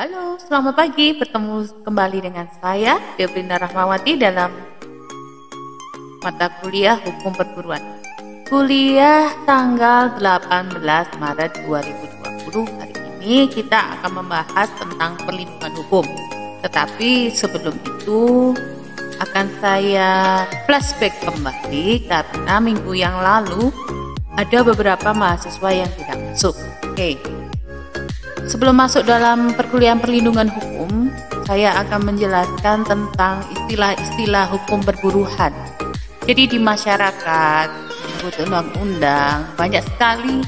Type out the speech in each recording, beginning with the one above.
Halo, selamat pagi. Bertemu kembali dengan saya, Debrina Rahmawati, dalam mata kuliah Hukum Perburuan. Kuliah tanggal 18 Maret 2020. Hari ini kita akan membahas tentang perlindungan hukum. Tetapi sebelum itu akan saya flashback kembali karena minggu yang lalu ada beberapa mahasiswa yang tidak masuk. Oke. Sebelum masuk dalam perkuliahan perlindungan hukum, saya akan menjelaskan tentang istilah-istilah hukum perburuhan. Jadi di masyarakat, menurut undang-undang, banyak sekali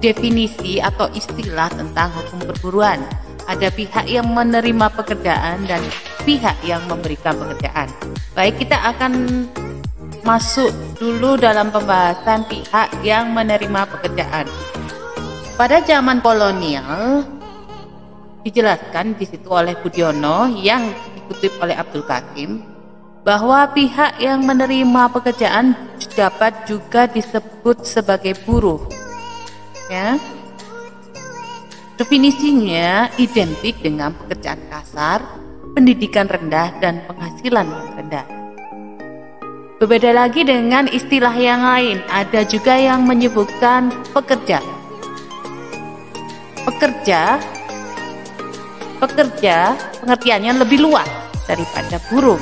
definisi atau istilah tentang hukum perburuan. Ada pihak yang menerima pekerjaan dan pihak yang memberikan pekerjaan. Baik, kita akan masuk dulu dalam pembahasan pihak yang menerima pekerjaan. Pada zaman kolonial dijelaskan di situ oleh Budiono yang dikutip oleh Abdul Kakim bahwa pihak yang menerima pekerjaan dapat juga disebut sebagai buruh. Ya. Definisinya identik dengan pekerjaan kasar, pendidikan rendah dan penghasilan yang rendah. Berbeda lagi dengan istilah yang lain, ada juga yang menyebutkan pekerja. Pekerja pengertiannya lebih luas daripada buruh.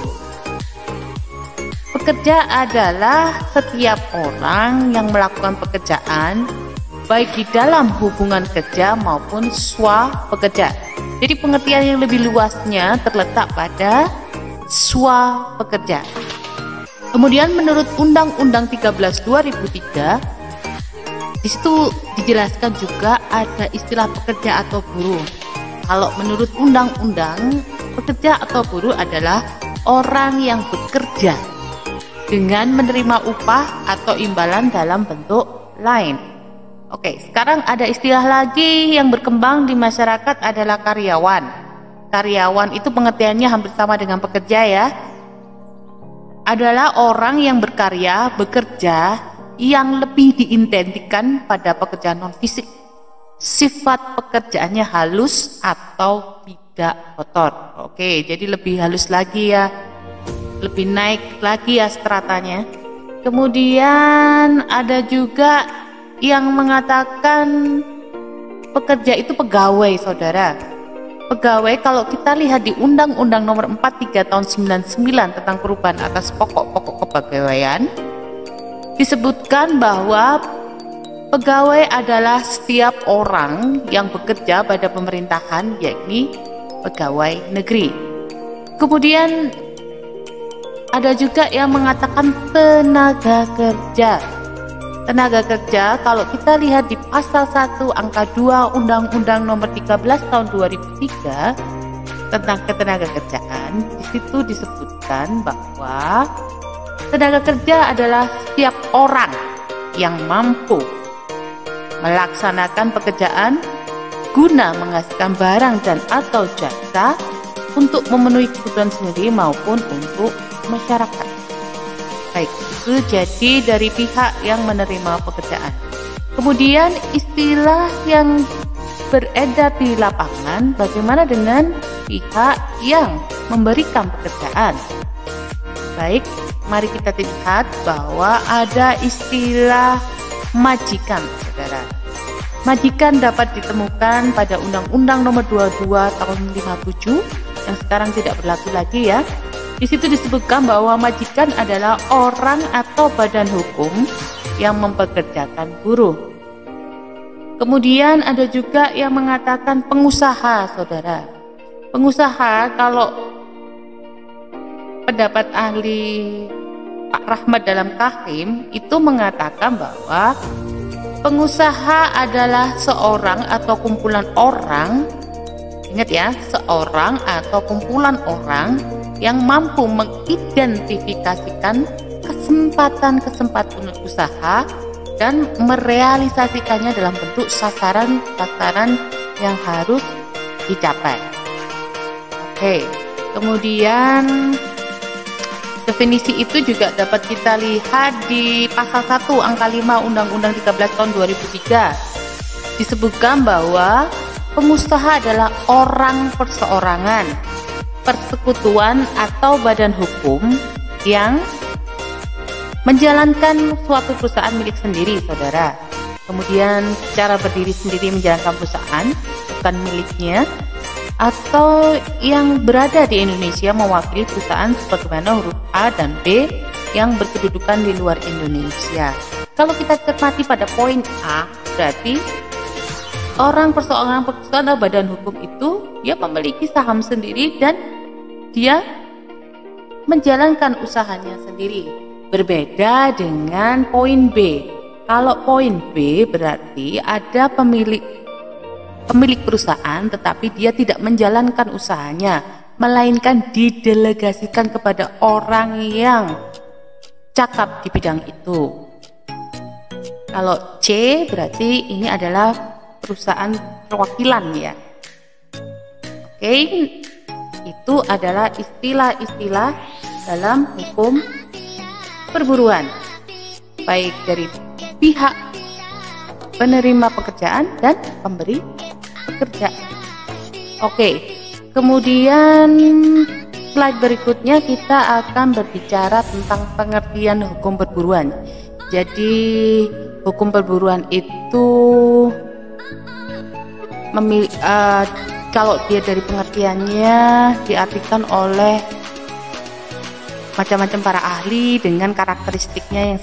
Pekerja adalah setiap orang yang melakukan pekerjaan baik di dalam hubungan kerja maupun swapekerja. Jadi pengertian yang lebih luasnya terletak pada swapekerja. Kemudian menurut Undang-Undang 13 2003 di situ dijelaskan juga ada istilah pekerja atau buruh. Kalau menurut undang-undang, pekerja atau buruh adalah orang yang bekerja dengan menerima upah atau imbalan dalam bentuk lain. Oke, sekarang ada istilah lagi yang berkembang di masyarakat adalah karyawan. Karyawan itu pengertiannya hampir sama dengan pekerja ya. Adalah orang yang bekerja yang lebih diidentikan pada pekerjaan non-fisik. Sifat pekerjaannya halus atau tidak kotor. Oke, jadi lebih halus lagi ya. Lebih naik lagi ya stratanya. Kemudian ada juga yang mengatakan pekerja itu pegawai, saudara. Pegawai kalau kita lihat di Undang-Undang Nomor 43 Tahun 99 tentang perubahan atas pokok-pokok kepegawaian, disebutkan bahwa pegawai adalah setiap orang yang bekerja pada pemerintahan, yakni pegawai negeri. Kemudian ada juga yang mengatakan tenaga kerja. Tenaga kerja kalau kita lihat di pasal 1 angka 2 Undang-Undang Nomor 13 Tahun 2003 tentang ketenagakerjaan, di situ disebutkan bahwa tenaga kerja adalah setiap orang yang mampu melaksanakan pekerjaan guna menghasilkan barang dan atau jasa untuk memenuhi kebutuhan sendiri maupun untuk masyarakat. Baik, itu jadi dari pihak yang menerima pekerjaan. Kemudian istilah yang beredar di lapangan, bagaimana dengan pihak yang memberikan pekerjaan? Baik, mari kita lihat bahwa ada istilah majikan, saudara. Majikan dapat ditemukan pada Undang-Undang Nomor 22 Tahun 57 yang sekarang tidak berlaku lagi ya. Di situ disebutkan bahwa majikan adalah orang atau badan hukum yang mempekerjakan buruh. Kemudian ada juga yang mengatakan pengusaha, saudara. Pengusaha kalau pendapat ahli Pak Rahmat dalam Kahim itu mengatakan bahwa pengusaha adalah seorang atau kumpulan orang, ingat ya, seorang atau kumpulan orang yang mampu mengidentifikasikan kesempatan-kesempatan usaha dan merealisasikannya dalam bentuk sasaran-sasaran yang harus dicapai. Oke, kemudian definisi itu juga dapat kita lihat di pasal 1 angka 5 Undang-Undang 13 tahun 2003. Disebutkan bahwa Pengusaha adalah orang perseorangan, persekutuan atau badan hukum yang menjalankan suatu perusahaan milik sendiri, saudara. Kemudian secara berdiri sendiri menjalankan perusahaan, bukan miliknya, atau yang berada di Indonesia mewakili perusahaan sebagaimana huruf A dan B yang berkedudukan di luar Indonesia. Kalau kita cermati pada poin A, berarti orang perseorangan persekutuan atau badan hukum itu dia memiliki saham sendiri dan dia menjalankan usahanya sendiri. Berbeda dengan poin B. Kalau poin B berarti ada pemilik perusahaan tetapi dia tidak menjalankan usahanya, melainkan didelegasikan kepada orang yang cakap di bidang itu. Kalau C berarti ini adalah perusahaan perwakilan ya. Oke, itu adalah istilah-istilah dalam hukum perburuan, baik dari pihak penerima pekerjaan dan pemberi pekerjaan. Oke, kemudian slide berikutnya kita akan berbicara tentang pengertian hukum perburuan. Jadi hukum perburuan itu kalau dia dari pengertiannya diartikan oleh macam-macam para ahli dengan karakteristiknya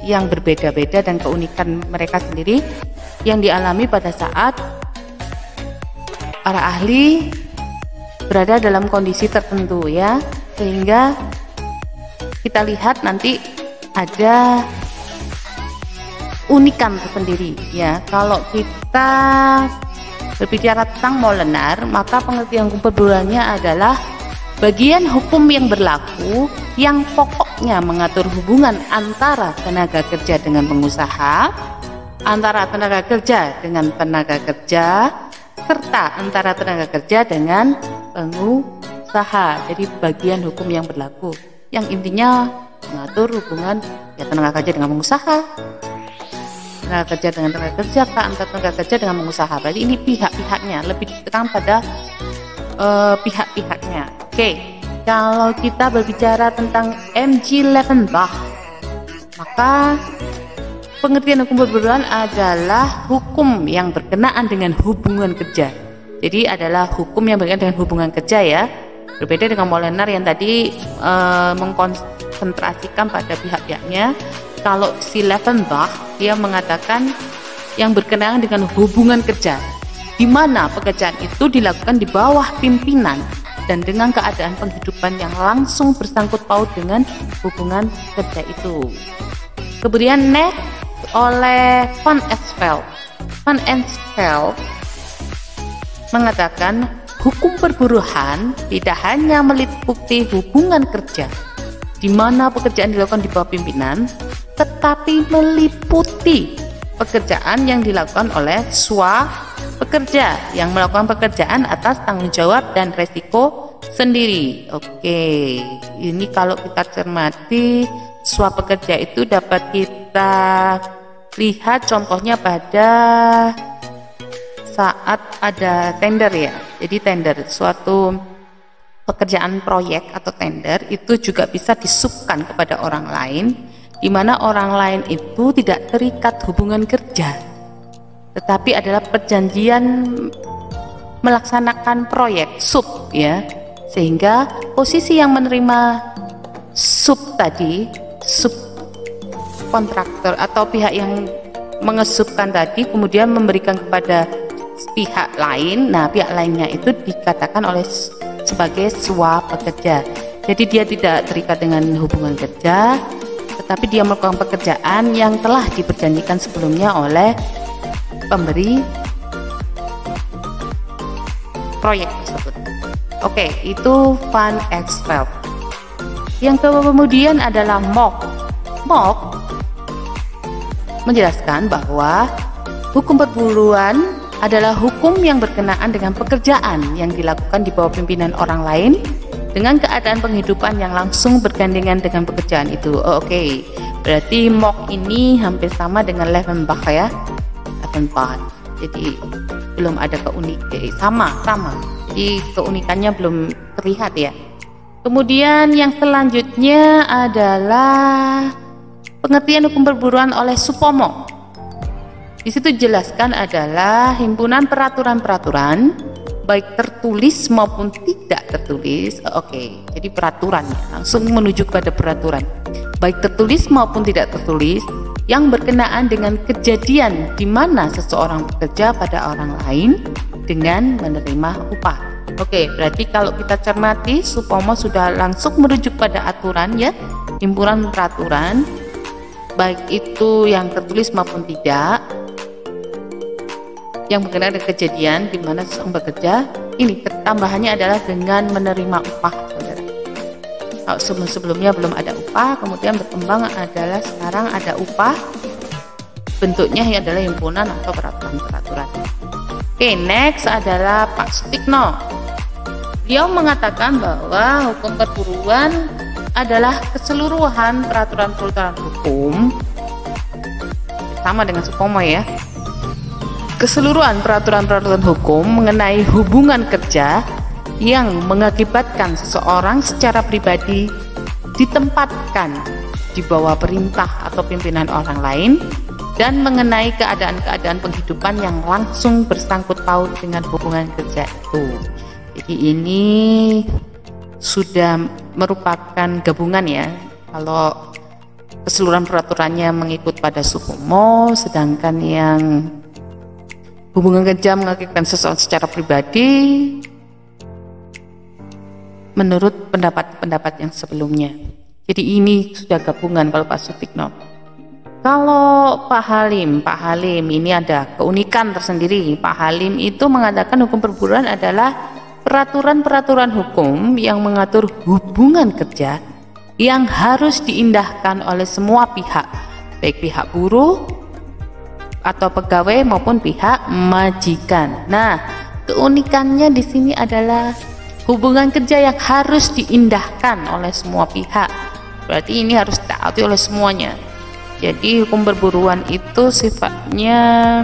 yang berbeda-beda dan keunikan mereka sendiri yang dialami pada saat para ahli berada dalam kondisi tertentu ya, sehingga kita lihat nanti ada unikan tersendiri ya. Kalau kita berbicara tentang Molenaar, maka pengertian hukum perburuannya adalah bagian hukum yang berlaku yang pokoknya mengatur hubungan antara tenaga kerja dengan pengusaha, antara tenaga kerja dengan tenaga kerja, serta antara tenaga kerja dengan pengusaha. Jadi bagian hukum yang berlaku yang intinya mengatur hubungan ya tenaga kerja dengan pengusaha, tenaga kerja dengan tenaga kerja, antara tenaga kerja dengan pengusaha. Berarti ini pihak-pihaknya, lebih ditekan pada pihak-pihaknya. Oke, kalau kita berbicara tentang M.G. Levenbach, maka pengertian hukum perburuan adalah hukum yang berkenaan dengan hubungan kerja. Jadi adalah hukum yang berkenaan dengan hubungan kerja ya. Berbeda dengan Molenaar yang tadi mengkonsentrasikan pada pihak-pihaknya. Kalau si Levenbach dia mengatakan yang berkenaan dengan hubungan kerja, di mana pekerjaan itu dilakukan di bawah pimpinan dan dengan keadaan penghidupan yang langsung bersangkut paut dengan hubungan kerja itu. Kemudian next oleh Van Esveld. Van Esveld mengatakan hukum perburuan tidak hanya meliputi hubungan kerja di mana pekerjaan dilakukan di bawah pimpinan, tetapi meliputi pekerjaan yang dilakukan oleh pekerja yang melakukan pekerjaan atas tanggung jawab dan resiko sendiri. Oke, ini kalau kita cermati pekerja itu dapat kita lihat contohnya pada saat ada tender ya. Jadi tender suatu pekerjaan proyek atau tender itu juga bisa disubkan kepada orang lain, di mana orang lain itu tidak terikat hubungan kerja, tetapi adalah perjanjian melaksanakan proyek sub ya, sehingga posisi yang menerima sub tadi, sub kontraktor atau pihak yang mengesubkan tadi kemudian memberikan kepada pihak lain. Nah, pihak lainnya itu dikatakan oleh sebagai pekerja. Jadi dia tidak terikat dengan hubungan kerja, tetapi dia melakukan pekerjaan yang telah diperjanjikan sebelumnya oleh pemberi proyek tersebut. Oke, itu Van Esveld. Yang kemudian adalah Mock. Mock menjelaskan bahwa hukum perburuan adalah hukum yang berkenaan dengan pekerjaan yang dilakukan di bawah pimpinan orang lain dengan keadaan penghidupan yang langsung bergandengan dengan pekerjaan itu. Oke, berarti Mock ini hampir sama dengan Levenbach ya. Levenbach. Jadi belum ada sama. Jadi keunikannya belum terlihat ya. Kemudian yang selanjutnya adalah pengertian hukum perburuan oleh Supomo. Di situ jelaskan adalah himpunan peraturan-peraturan baik tertulis maupun tidak tertulis. Oke, jadi peraturannya langsung menuju pada peraturan baik tertulis maupun tidak tertulis yang berkenaan dengan kejadian di mana seseorang bekerja pada orang lain dengan menerima upah. Oke, berarti kalau kita cermati, Supomo sudah langsung merujuk pada aturan ya, himpunan peraturan baik itu yang tertulis maupun tidak, yang berkenaan dengan kejadian di mana seseorang bekerja. Ini tambahannya adalah dengan menerima upah, saudara. Kalau sebelumnya belum ada upah, kemudian berkembang adalah sekarang ada upah, bentuknya adalah himpunan atau peraturan-peraturan. Oke, next adalah Pak Sutikno. Beliau mengatakan bahwa hukum perburuan adalah keseluruhan peraturan-peraturan hukum, sama dengan Supomo ya, keseluruhan peraturan-peraturan hukum mengenai hubungan kerja yang mengakibatkan seseorang secara pribadi ditempatkan di bawah perintah atau pimpinan orang lain dan mengenai keadaan-keadaan penghidupan yang langsung bersangkut paut dengan hubungan kerja itu. Jadi ini sudah merupakan gabungan ya. Kalau keseluruhan peraturannya mengikut pada Supomo, sedangkan yang hubungan kerja mengakibatkan seseorang secara pribadi menurut pendapat-pendapat yang sebelumnya. Jadi ini sudah gabungan kalau Pak Sutikno. Kalau Pak Halim ini ada keunikan tersendiri. Pak Halim itu mengatakan hukum perburuan adalah peraturan-peraturan hukum yang mengatur hubungan kerja yang harus diindahkan oleh semua pihak, baik pihak buruh atau pegawai maupun pihak majikan. Nah, keunikannya di sini adalah hubungan kerja yang harus diindahkan oleh semua pihak. Berarti ini harus ditaati oleh semuanya. Jadi hukum perburuan itu sifatnya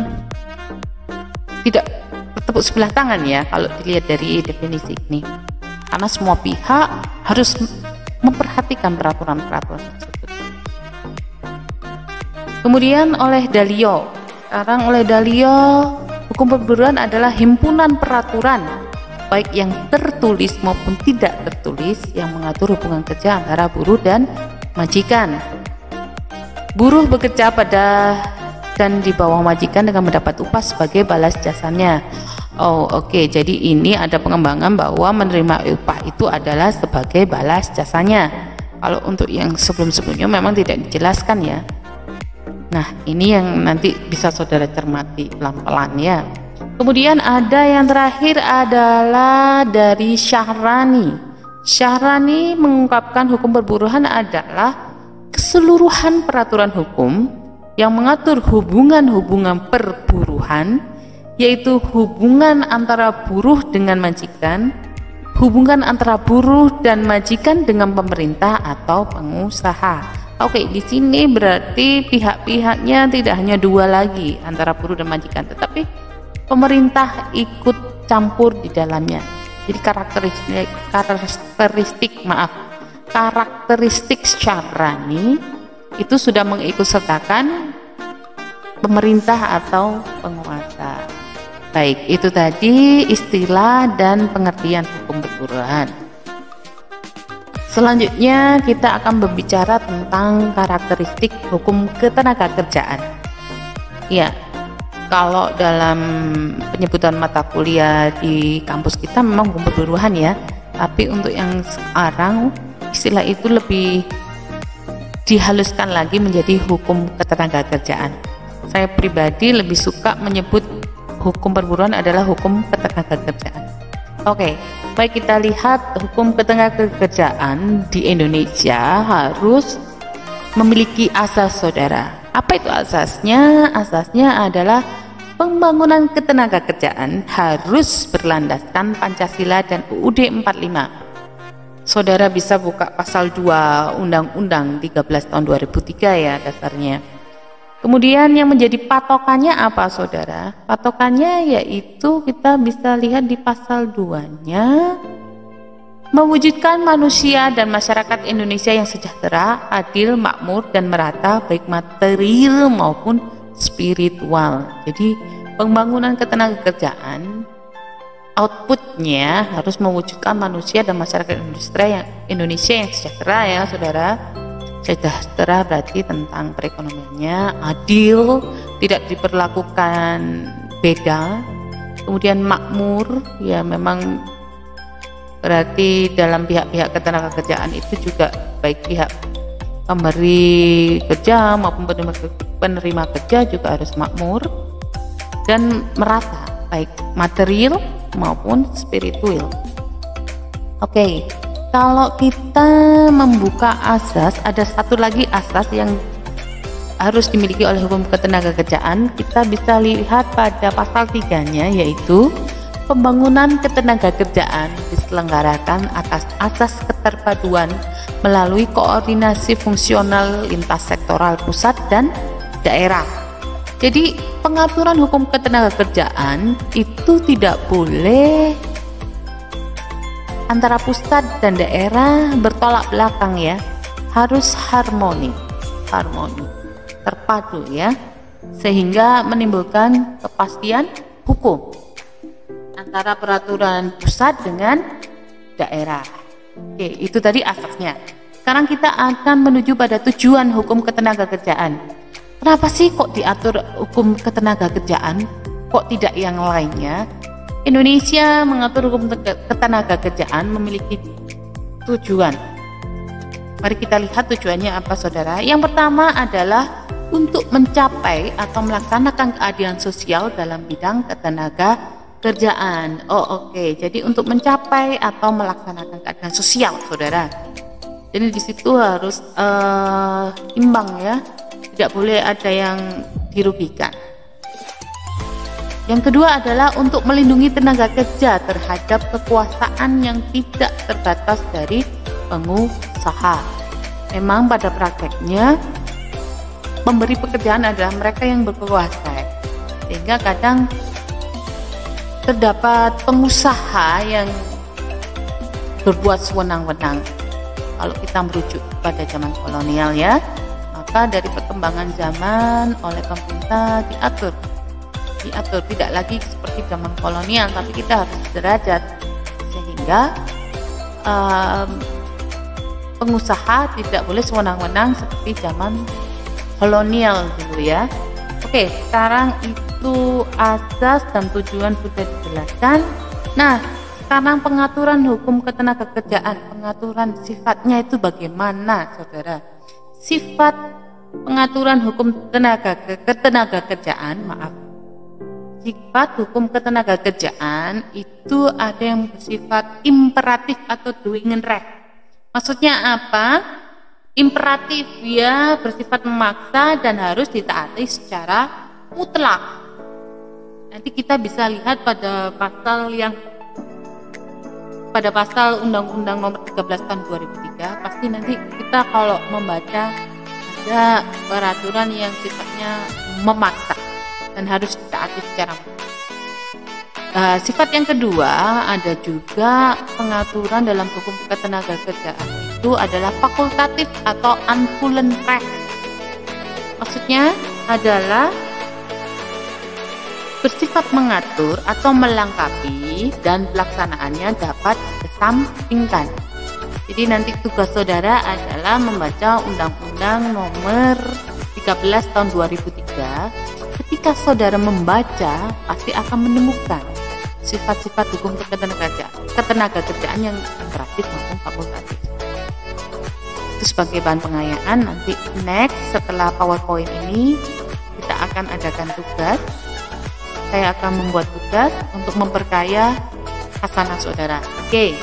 tidak bertepuk sebelah tangan ya kalau dilihat dari definisi ini, karena semua pihak harus memperhatikan peraturan-peraturan tersebut. Kemudian oleh Dalio, hukum perburuan adalah himpunan peraturan baik yang tertulis maupun tidak tertulis yang mengatur hubungan kerja antara buruh dan majikan. Buruh bekerja pada dan di bawah majikan dengan mendapat upah sebagai balas jasanya. Oke. Jadi ini ada pengembangan bahwa menerima upah itu adalah sebagai balas jasanya. Kalau untuk yang sebelum-sebelumnya memang tidak dijelaskan ya. Nah, ini yang nanti bisa saudara cermati pelan-pelan ya. Kemudian ada yang terakhir adalah dari Syahrani. Syahrani mengungkapkan hukum perburuan adalah keseluruhan peraturan hukum yang mengatur hubungan-hubungan perburuhan, yaitu hubungan antara buruh dengan majikan, hubungan antara buruh dan majikan dengan pemerintah atau pengusaha. Oke, di sini berarti pihak-pihaknya tidak hanya dua lagi antara buruh dan majikan, tetapi pemerintah ikut campur di dalamnya. Jadi karakteristik Syahrani itu sudah mengikutsertakan pemerintah atau penguasa. Baik, itu tadi istilah dan pengertian hukum perburuan. Selanjutnya kita akan berbicara tentang karakteristik hukum ketenagakerjaan. Ya, kalau dalam penyebutan mata kuliah di kampus kita memang hukum perburuan ya, tapi untuk yang sekarang istilah itu lebih dihaluskan lagi menjadi hukum ketenagakerjaan. Saya pribadi lebih suka menyebut hukum perburuan adalah hukum ketenagakerjaan. Oke, baik, kita lihat hukum ketenagakerjaan di Indonesia harus memiliki asas, saudara. Apa itu asasnya? Asasnya adalah pembangunan ketenagakerjaan harus berlandaskan Pancasila dan UUD 45. Saudara bisa buka pasal 2 Undang-Undang 13 tahun 2003 ya dasarnya. Kemudian yang menjadi patokannya apa, saudara? Patokannya yaitu kita bisa lihat di pasal 2-nya, mewujudkan manusia dan masyarakat Indonesia yang sejahtera, adil, makmur, dan merata baik material maupun spiritual. Jadi pembangunan ketenagakerjaan outputnya harus mewujudkan manusia dan masyarakat Indonesia yang sejahtera ya, saudara. Sejahtera berarti tentang perekonomiannya, adil, tidak diperlakukan beda. Kemudian makmur, ya memang berarti dalam pihak-pihak ketenagakerjaan itu juga baik pihak pemberi kerja maupun penerima kerja juga harus makmur dan merata, baik material maupun spiritual. Oke. Kalau kita membuka asas, ada satu lagi asas yang harus dimiliki oleh hukum ketenagakerjaan. Kita bisa lihat pada pasal 3-nya, yaitu pembangunan ketenagakerjaan diselenggarakan atas asas keterpaduan melalui koordinasi fungsional lintas sektoral pusat dan daerah. Jadi pengaturan hukum ketenagakerjaan itu tidak boleh antara pusat dan daerah bertolak belakang ya, harus harmoni, terpadu ya, sehingga menimbulkan kepastian hukum antara peraturan pusat dengan daerah. Oke, itu tadi asasnya. Sekarang kita akan menuju pada tujuan hukum ketenagakerjaan. Kenapa sih kok diatur hukum ketenagakerjaan, kok tidak yang lainnya? Indonesia mengatur hukum ketenagakerjaan memiliki tujuan. Mari kita lihat tujuannya apa, saudara. Yang pertama adalah untuk mencapai atau melaksanakan keadilan sosial dalam bidang ketenagakerjaan. Oke. Jadi untuk mencapai atau melaksanakan keadilan sosial, saudara. Jadi di situ harus imbang ya, tidak boleh ada yang dirugikan. Yang kedua adalah untuk melindungi tenaga kerja terhadap kekuasaan yang tidak terbatas dari pengusaha. Memang pada prakteknya pemberi pekerjaan adalah mereka yang berkuasa, sehingga kadang terdapat pengusaha yang berbuat sewenang-wenang. Kalau kita merujuk pada zaman kolonial ya, maka dari perkembangan zaman oleh pemerintah diatur tidak lagi seperti zaman kolonial, tapi kita harus derajat sehingga pengusaha tidak boleh sewenang-wenang seperti zaman kolonial dulu ya. Oke, sekarang itu asas dan tujuan sudah dijelaskan. Nah, sekarang pengaturan hukum ketenagakerjaan, pengaturan sifatnya itu bagaimana, saudara? Sifat pengaturan hukum ketenagakerjaan, sifat hukum ketenagakerjaan itu ada yang bersifat imperatif atau doing right. Maksudnya apa? Imperatif ya, bersifat memaksa dan harus ditaati secara mutlak. Nanti kita bisa lihat pada pasal Undang-Undang Nomor 13 Tahun 2003. Pasti nanti kita kalau membaca ada peraturan yang sifatnya memaksa dan harus ditaati secara mutlak. Sifat yang kedua ada juga pengaturan dalam hukum ketenagakerjaan itu adalah fakultatif atau unvolunteer. Maksudnya adalah bersifat mengatur atau melengkapi dan pelaksanaannya dapat dikesampingkan. Jadi nanti tugas saudara adalah membaca Undang-Undang Nomor 13 Tahun 2003. Ketika saudara membaca, pasti akan menemukan sifat-sifat hukum ketenagakerjaan yang imperatif maupun fakultatif. Itu sebagai bahan pengayaan. Nanti next setelah PowerPoint ini kita akan adakan tugas. Saya akan membuat tugas untuk memperkaya khasanah saudara. Oke.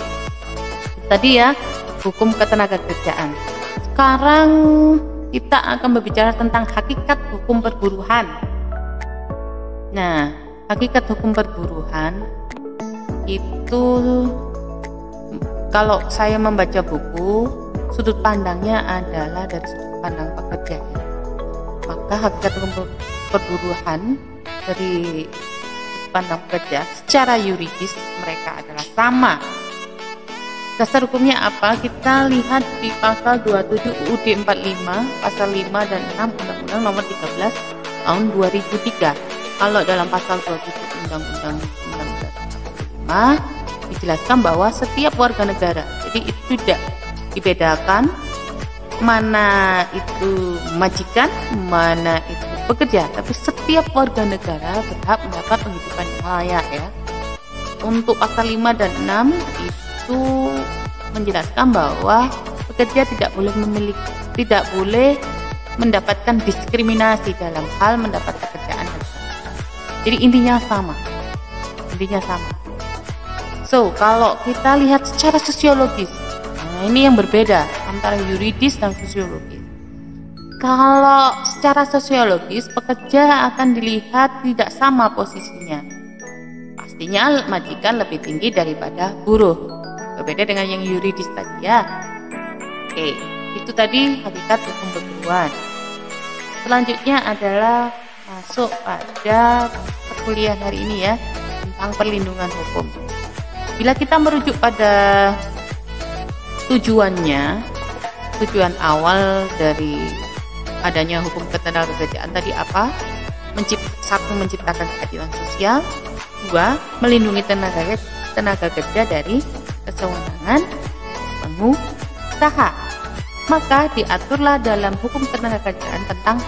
Tadi ya hukum ketenagakerjaan. Sekarang kita akan berbicara tentang hakikat hukum perburuhan. Nah, hakikat hukum perburuhan itu kalau saya membaca buku, sudut pandangnya adalah dari sudut pandang pekerja. maka hakikat hukum perburuan dari pandang pekerja secara yuridis mereka adalah sama. Dasar hukumnya apa? Kita lihat di pasal 27 UUD 45, pasal 5 dan 6 Undang-Undang Nomor 13 tahun 2003. Kalau dalam pasal 27 Undang-Undang 1945 dijelaskan bahwa setiap warga negara, jadi itu tidak dibedakan mana itu majikan, mana itu pekerja, tapi setiap warga negara berhak mendapat penghidupan yang layak ya. Untuk pasal 5 dan 6 itu menjelaskan bahwa pekerja tidak boleh mendapatkan diskriminasi dalam hal mendapat pekerjaan. Jadi intinya sama. So, kalau kita lihat secara sosiologis, nah ini yang berbeda antara yuridis dan sosiologis. Kalau secara sosiologis, pekerja akan dilihat tidak sama posisinya. Pastinya majikan lebih tinggi daripada buruh. Berbeda dengan yang yuridis tadi ya. Oke, itu tadi hakikat hukum perburuan. Selanjutnya adalah masuk pada perkuliahan hari ini ya, tentang perlindungan hukum. Bila kita merujuk pada tujuan awal dari adanya hukum ketenagakerjaan tadi apa? Satu, menciptakan keadilan sosial. Dua, melindungi tenaga kerja dari kesewenangan pengusaha. Maka diaturlah dalam hukum ketenagakerjaan tentang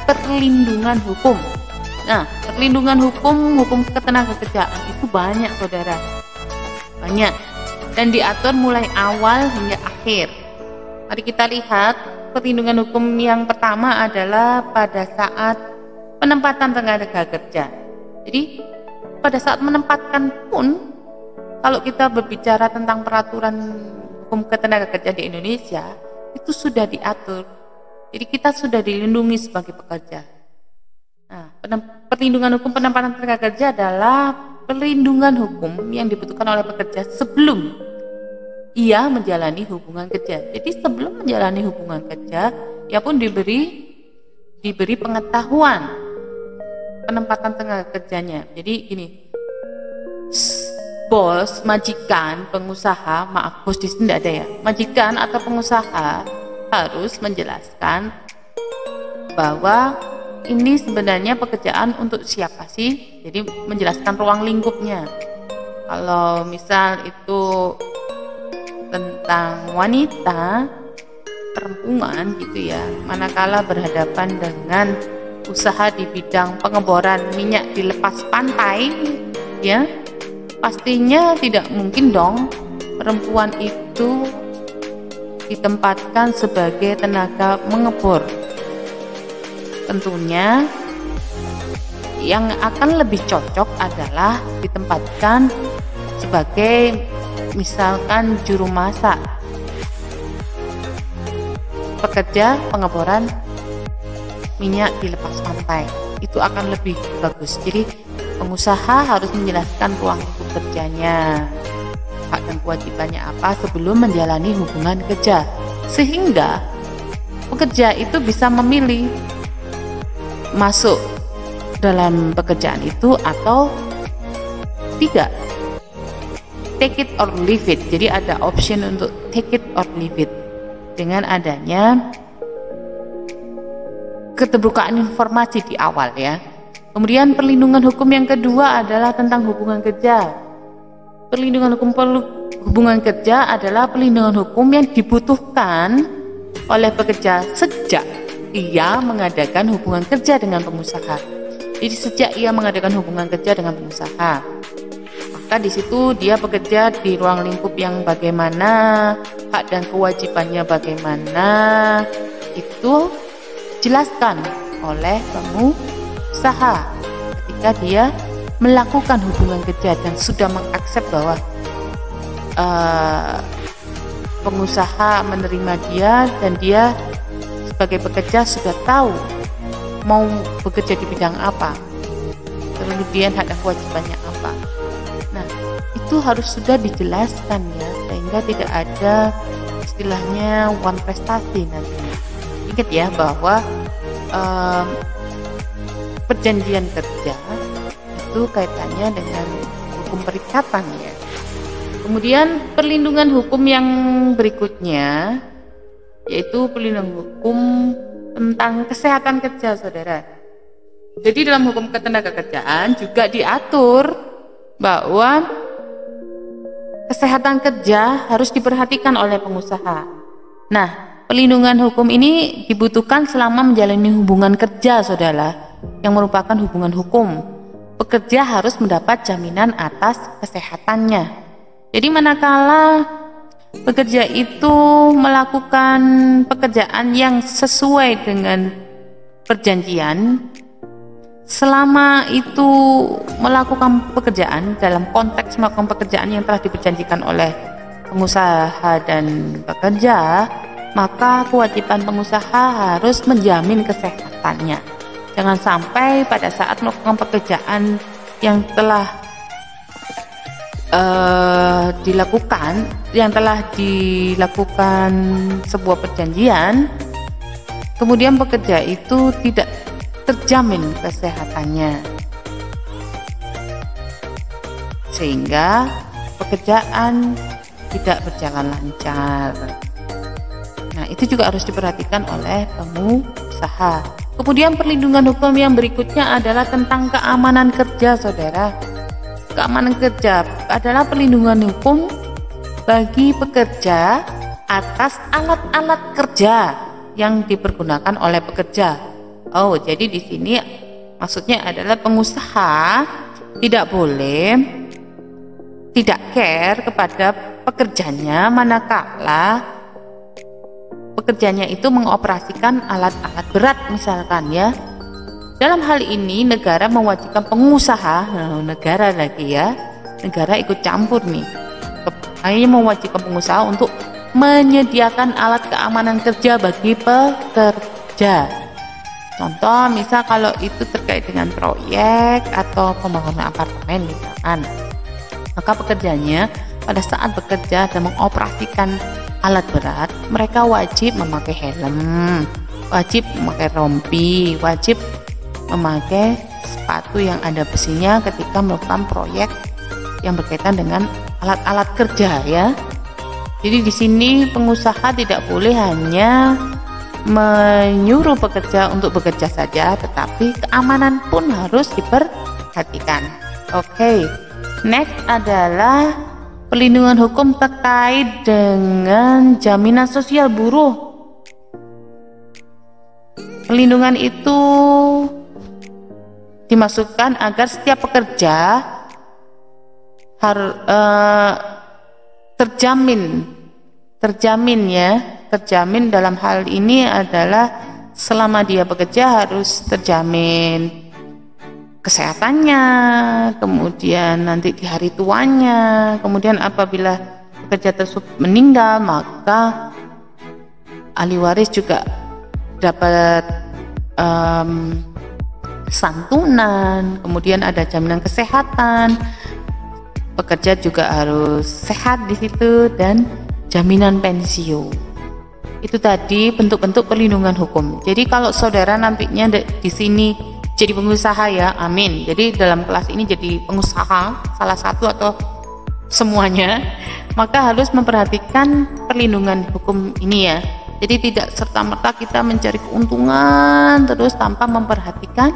perlindungan hukum. Nah, perlindungan hukum ketenagakerjaan itu banyak, saudara. Banyak. Dan diatur mulai awal hingga akhir. Mari kita lihat perlindungan hukum yang pertama adalah pada saat penempatan tenaga kerja. Jadi pada saat menempatkan pun, kalau kita berbicara tentang peraturan hukum ketenagakerjaan di Indonesia, itu sudah diatur. Jadi kita sudah dilindungi sebagai pekerja. Nah, perlindungan hukum penempatan tenaga kerja adalah perlindungan hukum yang dibutuhkan oleh pekerja sebelum ia menjalani hubungan kerja. Jadi sebelum menjalani hubungan kerja, ia pun diberi pengetahuan penempatan tenaga kerjanya. Jadi gini, bos, majikan, pengusaha, maaf bos di sini tidak ada ya, majikan atau pengusaha harus menjelaskan bahwa ini sebenarnya pekerjaan untuk siapa sih. Jadi menjelaskan ruang lingkupnya. Kalau misal itu tentang wanita, perempuan gitu ya, manakala berhadapan dengan usaha di bidang pengeboran minyak di lepas pantai ya, pastinya tidak mungkin dong perempuan itu ditempatkan sebagai tenaga mengebor. Tentunya yang akan lebih cocok adalah ditempatkan sebagai misalkan juru masak, pekerja pengeboran minyak di lepas pantai. Itu akan lebih bagus. Jadi pengusaha harus menjelaskan ruang lingkup kerjanya, hak dan kewajibannya apa sebelum menjalani hubungan kerja, sehingga pekerja itu bisa memilih masuk dalam pekerjaan itu atau tidak. Take it or leave it. Jadi ada option untuk take it or leave it. Dengan adanya keterbukaan informasi di awal ya. Kemudian perlindungan hukum yang kedua adalah tentang hubungan kerja. Perlindungan hukum hubungan kerja adalah perlindungan hukum yang dibutuhkan oleh pekerja sejak ia mengadakan hubungan kerja dengan pengusaha. Jadi sejak ia mengadakan hubungan kerja dengan pengusaha, maka di situ dia bekerja di ruang lingkup yang bagaimana, hak dan kewajibannya bagaimana, itu dijelaskan oleh pengusaha ketika dia melakukan hubungan kerja dan sudah mengakses bahwa pengusaha menerima dia dan dia sebagai pekerja sudah tahu mau bekerja di bidang apa, kemudian hak dan kewajibannya apa. Nah, itu harus sudah dijelaskan ya, sehingga tidak ada istilahnya one prestasi nantinya. Ingat ya bahwa perjanjian kerja itu kaitannya dengan hukum perikatan ya. Kemudian perlindungan hukum yang berikutnya yaitu perlindungan hukum tentang kesehatan kerja, saudara. Jadi dalam hukum ketenagakerjaan juga diatur bahwa kesehatan kerja harus diperhatikan oleh pengusaha. Nah, perlindungan hukum ini dibutuhkan selama menjalani hubungan kerja, saudara, yang merupakan hubungan hukum. Pekerja harus mendapat jaminan atas kesehatannya. Jadi manakala pekerja itu melakukan pekerjaan yang sesuai dengan perjanjian, selama itu melakukan pekerjaan dalam konteks melakukan pekerjaan yang telah diperjanjikan oleh pengusaha dan pekerja, maka kewajiban pengusaha harus menjamin kesehatannya. Jangan sampai pada saat melakukan pekerjaan yang telah dilakukan sebuah perjanjian, kemudian pekerja itu tidak terjamin kesehatannya, sehingga pekerjaan tidak berjalan lancar. Nah, itu juga harus diperhatikan oleh pengusaha. Kemudian perlindungan hukum yang berikutnya adalah tentang keamanan kerja, saudara. Keamanan kerja adalah perlindungan hukum bagi pekerja atas alat-alat kerja yang dipergunakan oleh pekerja. Oh, jadi di sini maksudnya adalah pengusaha tidak boleh tidak care kepada pekerjanya manakala pekerjanya itu mengoperasikan alat-alat berat misalkan ya. Dalam hal ini negara mewajibkan pengusaha, negara ikut campur nih. Hanya mewajibkan pengusaha untuk menyediakan alat keamanan kerja bagi pekerja. Contoh misal kalau itu terkait dengan proyek atau pembangunan apartemen misalkan, maka pekerjanya pada saat bekerja dan mengoperasikan alat berat, mereka wajib memakai helm, wajib memakai rompi, wajib memakai sepatu yang ada besinya ketika melakukan proyek yang berkaitan dengan alat-alat kerja ya. Jadi di sini pengusaha tidak boleh hanya menyuruh pekerja untuk bekerja saja, tetapi keamanan pun harus diperhatikan. Oke, next adalah perlindungan hukum terkait dengan jaminan sosial buruh. Perlindungan itu dimasukkan agar setiap pekerja harus terjamin dalam hal ini adalah selama dia bekerja harus terjamin kesehatannya, kemudian nanti di hari tuanya, kemudian apabila pekerja tersebut meninggal maka ahli waris juga dapat santunan, kemudian ada jaminan kesehatan, pekerja juga harus sehat di situ, dan jaminan pensiun. Itu tadi bentuk-bentuk perlindungan hukum. Jadi kalau saudara nantinya di sini jadi pengusaha ya, amin. Jadi dalam kelas ini jadi pengusaha salah satu atau semuanya, maka harus memperhatikan perlindungan hukum ini ya. Jadi tidak serta-merta kita mencari keuntungan terus tanpa memperhatikan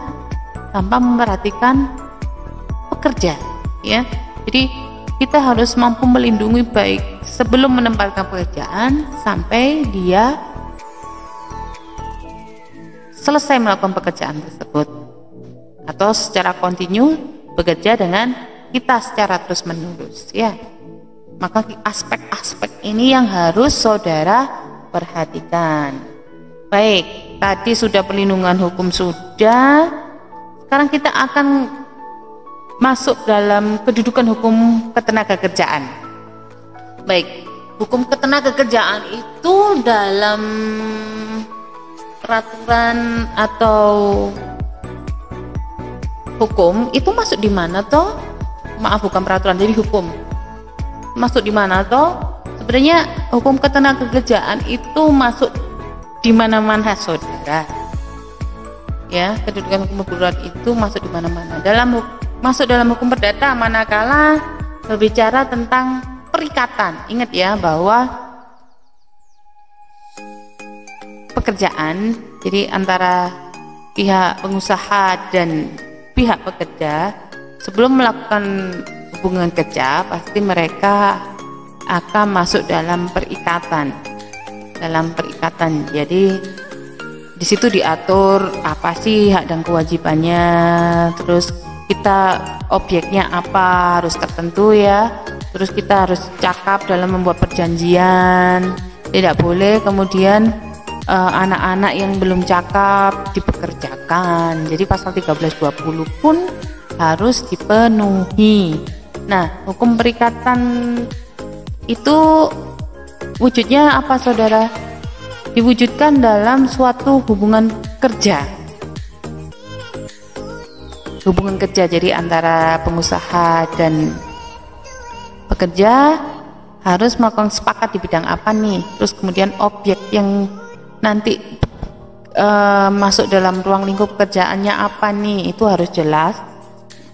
pekerja ya. Jadi kita harus mampu melindungi baik sebelum menempatkan pekerjaan sampai dia selesai melakukan pekerjaan tersebut, atau secara kontinu bekerja dengan kita secara terus menerus ya. Maka aspek-aspek ini yang harus saudara perhatikan. Baik, tadi sudah perlindungan hukum sudah. Sekarang kita akan masuk dalam kedudukan hukum ketenagakerjaan. Baik, hukum ketenagakerjaan itu dalam peraturan atau hukum itu masuk di mana toh? Maaf, bukan peraturan, jadi hukum. Masuk di mana toh? Sebenarnya hukum ketenagakerjaan itu masuk di mana-mana saudara. Ya, kedudukan hukum perburuan itu masuk di mana-mana. Masuk dalam hukum perdata manakala berbicara tentang perikatan. Ingat ya bahwa pekerjaan, jadi antara pihak pengusaha dan pihak pekerja sebelum melakukan hubungan kerja pasti mereka akan masuk dalam perikatan. Jadi di situ diatur apa sih hak dan kewajibannya, terus kita objeknya apa harus tertentu ya, terus kita harus cakap dalam membuat perjanjian, tidak boleh kemudian anak-anak yang belum cakap dipekerjakan. Jadi pasal 1320 pun harus dipenuhi. Nah, hukum perikatan itu wujudnya apa, saudara? Diwujudkan dalam suatu hubungan kerja. Hubungan kerja jadi antara pengusaha dan pekerja harus melakukan sepakat di bidang apa nih. Terus kemudian objek yang nanti masuk dalam ruang lingkup pekerjaannya apa nih, itu harus jelas.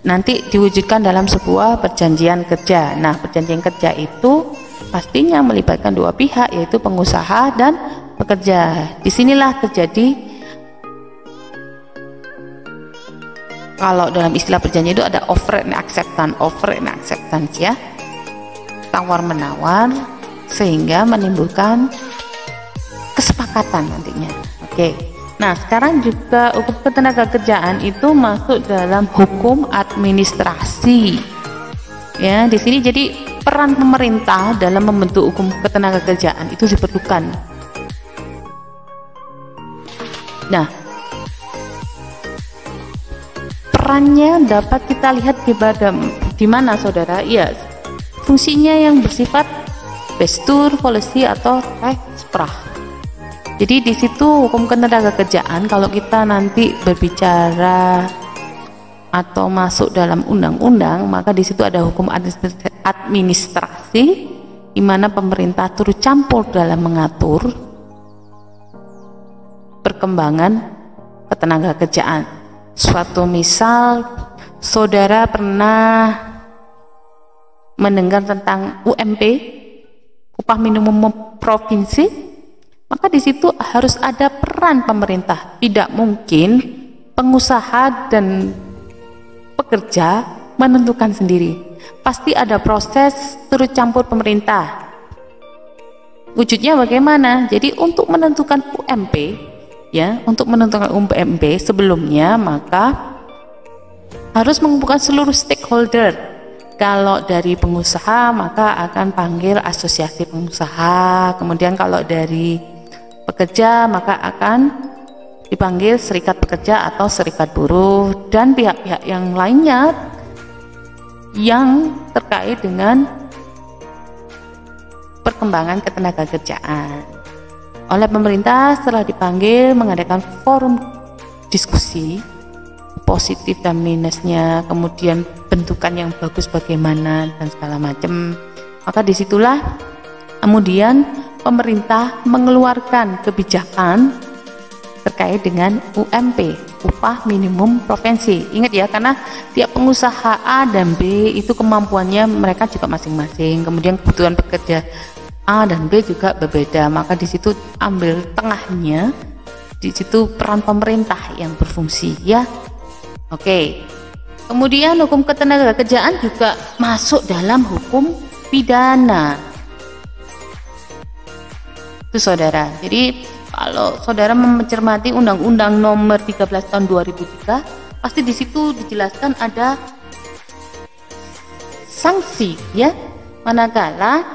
Nanti diwujudkan dalam sebuah perjanjian kerja. Nah, perjanjian kerja itu pastinya melibatkan dua pihak, yaitu pengusaha dan pekerja. Disinilah terjadi, kalau dalam istilah perjanjian itu ada offer and acceptance ya, tawar menawar, sehingga menimbulkan kesepakatan nantinya. Oke. Nah, sekarang juga hukum ketenagakerjaan itu masuk dalam hukum administrasi. Ya, di sini jadi peran pemerintah dalam membentuk hukum ketenagakerjaan itu diperlukan. Nah, perannya dapat kita lihat di mana, saudara? Ya, fungsinya yang bersifat gestur, polisi atau rechtsprach. Jadi di situ hukum ketenagakerjaan, kalau kita nanti berbicara atau masuk dalam undang-undang, maka di situ ada hukum administrasi, di mana pemerintah turut campur dalam mengatur perkembangan ketenagakerjaan. Suatu misal, saudara pernah mendengar tentang UMP, upah minimum provinsi, maka di situ harus ada peran pemerintah. Tidak mungkin pengusaha dan pekerja menentukan sendiri. Pasti ada proses turut campur pemerintah. Wujudnya bagaimana? Jadi untuk menentukan UMP, ya, untuk menentukan UMP sebelumnya maka harus mengumpulkan seluruh stakeholder. Kalau dari pengusaha maka akan panggil asosiasi pengusaha, kemudian kalau dari pekerja maka akan dipanggil serikat pekerja atau serikat buruh, dan pihak-pihak yang lainnya yang terkait dengan perkembangan ketenagakerjaan. Oleh pemerintah setelah dipanggil mengadakan forum diskusi positif dan minusnya, kemudian bentukan yang bagus bagaimana dan segala macam. Maka disitulah kemudian pemerintah mengeluarkan kebijakan terkait dengan UMP, upah minimum provinsi. Ingat ya, karena tiap pengusaha A dan B itu kemampuannya mereka juga masing-masing. Kemudian kebutuhan pekerja A dan B juga berbeda. Maka di situ ambil tengahnya, di situ peran pemerintah yang berfungsi ya. Oke. Kemudian hukum ketenagakerjaan juga masuk dalam hukum pidana. Itu saudara. Jadi kalau saudara mencermati Undang-Undang Nomor 13 Tahun 2003, pasti di situ dijelaskan ada sanksi ya, manakala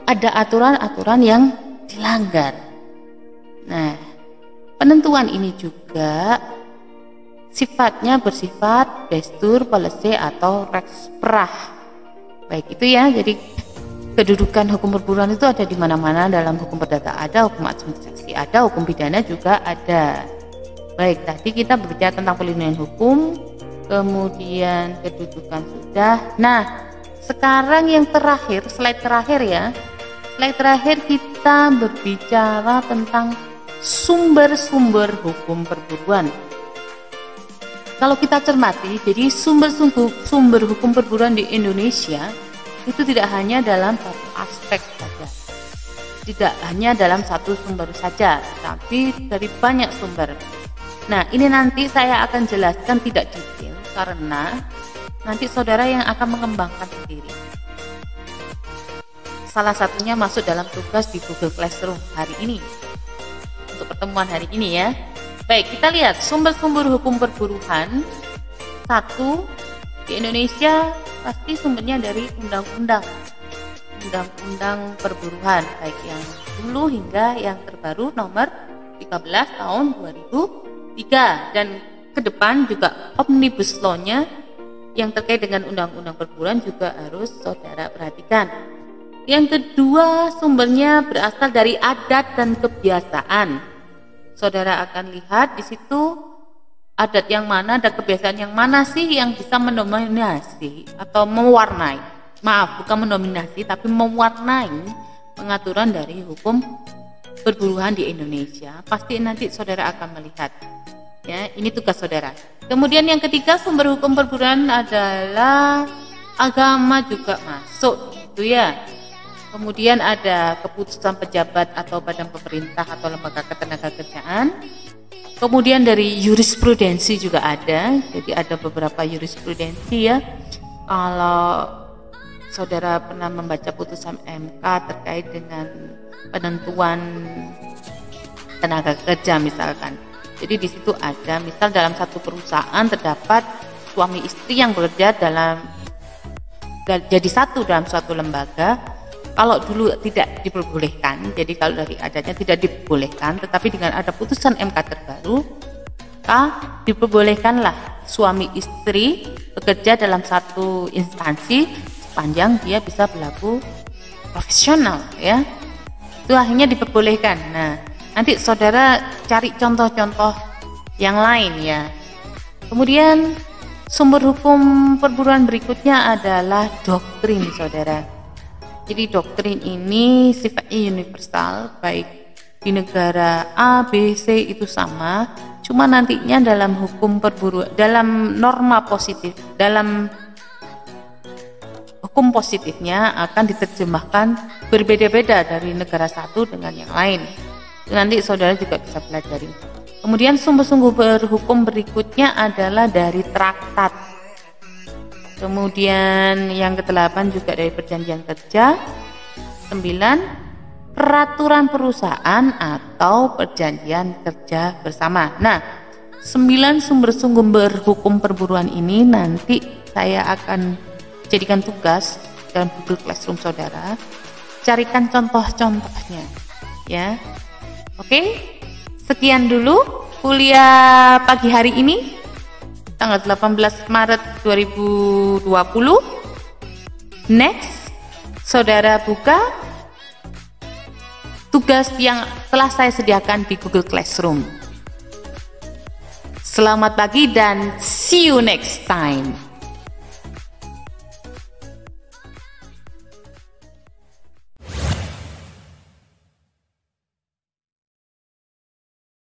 ada aturan-aturan yang dilanggar. Nah, penentuan ini juga sifatnya bersifat gestur, polisi atau rechtsprach. Baik itu ya. Jadi kedudukan hukum perburuan itu ada di mana-mana dalam hukum perdata, ada hukum administrasi, ada hukum pidana juga ada. Baik, tadi kita berbicara tentang perlindungan hukum, kemudian kedudukan sudah. Nah, sekarang yang terakhir, slide terakhir ya. Slide terakhir kita berbicara tentang sumber-sumber hukum perburuan. kalau kita cermati, jadi sumber hukum perburuan di Indonesia itu tidak hanya dalam satu aspek saja, tidak hanya dalam satu sumber saja, tapi dari banyak sumber. Nah, ini nanti saya akan jelaskan tidak detail karena nanti saudara yang akan mengembangkan sendiri. Salah satunya masuk dalam tugas di Google Classroom hari ini, untuk pertemuan hari ini ya. Baik, kita lihat sumber-sumber hukum perburuan. Satu, di Indonesia pasti sumbernya dari undang-undang perburuan, baik yang dulu hingga yang terbaru nomor 13 tahun 2003, dan ke depan juga Omnibus Law-nya yang terkait dengan undang-undang perburuan juga harus saudara perhatikan. Yang kedua, sumbernya berasal dari adat dan kebiasaan. Saudara akan lihat di situ adat yang mana dan kebiasaan yang mana sih yang bisa mendominasi atau mewarnai. Maaf, bukan mendominasi tapi mewarnai pengaturan dari hukum perburuan di Indonesia. Pasti nanti saudara akan melihat. Ya, ini tugas saudara. Kemudian yang ketiga, sumber hukum perburuan adalah agama juga masuk, gitu ya. Kemudian ada keputusan pejabat atau badan pemerintah atau lembaga ketenagakerjaan. Kemudian dari jurisprudensi juga ada. Jadi ada beberapa jurisprudensi ya. Kalau saudara pernah membaca putusan MK terkait dengan penentuan tenaga kerja misalkan. Jadi di situ ada, misal dalam satu perusahaan terdapat suami istri yang bekerja jadi satu dalam suatu lembaga. Kalau dulu tidak diperbolehkan, jadi kalau dari adatnya tidak diperbolehkan, tetapi dengan ada putusan MK terbaru, diperbolehkanlah suami istri bekerja dalam satu instansi sepanjang dia bisa berlaku profesional, ya. Itu akhirnya diperbolehkan. Nah, nanti saudara cari contoh-contoh yang lain ya. Kemudian sumber hukum perburuan berikutnya adalah doktrin, saudara. Jadi doktrin ini sifatnya universal, baik di negara A, B, C itu sama, cuma nantinya dalam hukum perburuan, dalam norma positif, dalam hukum positifnya akan diterjemahkan berbeda-beda dari negara satu dengan yang lain. Nanti saudara juga bisa pelajari. Kemudian sumber-sumber hukum berikutnya adalah dari traktat. Kemudian yang ke-8 juga dari perjanjian kerja. 9, peraturan perusahaan atau perjanjian kerja bersama. Nah, 9 sumber-sumber hukum perburuan ini nanti saya akan jadikan tugas dalam Google Classroom saudara. Carikan contoh-contohnya ya. Oke, sekian dulu kuliah pagi hari ini tanggal 18 Maret 2020. Next, saudara buka tugas yang telah saya sediakan di Google Classroom. Selamat pagi dan see you next time.